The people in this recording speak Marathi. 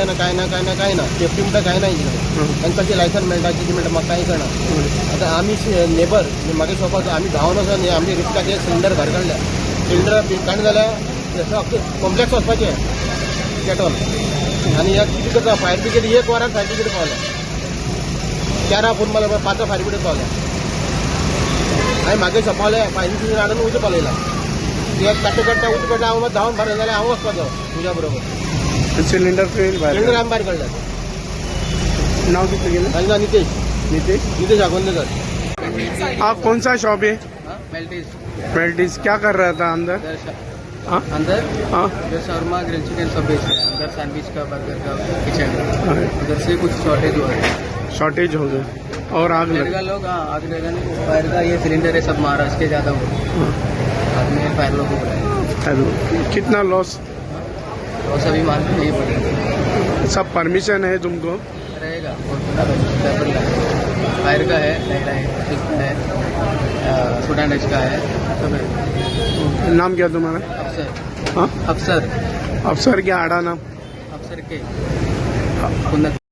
ना काय ना सेफ्टी म्हणटा काय ना तांकां कशें लायसन मेळटा कितें मेळटा म्हाका कांय कळना आतां आमी नेबर म्हाका शॉपाक आमी धांवन वचोन आमच्या रिस्काक सिलिंडर भायर काडल्या सिलिंडर काडून जाल्यार कॉम्प्लेक्स वचपाचें पेट्रोल आनी ह्या कितें करता फायर ब्रिगेड 1 वरान फायर ब्रिगेड पावल्या 4 फोन मारला 5 फायर ब्रिगेड पावल्या हांवें म्हागे शॉपावले फायर ब्रिगेड हाडून उजो पालयला ते काडटा उजो काडटा हांव धांवन भायर जाल्यार हांव वचपाचो तुज्या बरोबर सिलेंडर सिलिंडर आमी भायर काडला नाव कितने गेलं माझं नाव नितेश नितेश आगोंदेकर आप कौन सा शॉप है मेल्टीज मेल्टीज क्या कर रहा था अंदर हाँ अंदर हाँ इधर शर्मा ग्रिल चिकन सब बेच रहे हैं अंदर सैंडविच का बर्गर का किचन उधर से कुछ शॉर्टेज हुआ है शॉर्टेज हो गया और आग लग का लोग आग लगा फायर का ये सिलेंडर है सब महाराष्ट्र के ज़्यादा हुआ आदमी ने फायर लोग को बुलाया हेलो कितना लॉस और सभी मालूम नहीं पड़ेगा सब परमिशन है तुमको रहेगा फायर का है लैला है स्टूडेंट का है सब है नाम क्या तुम्हारा अफसर हाँ अफसर अफसर क्या आड़ा नाम अफसर के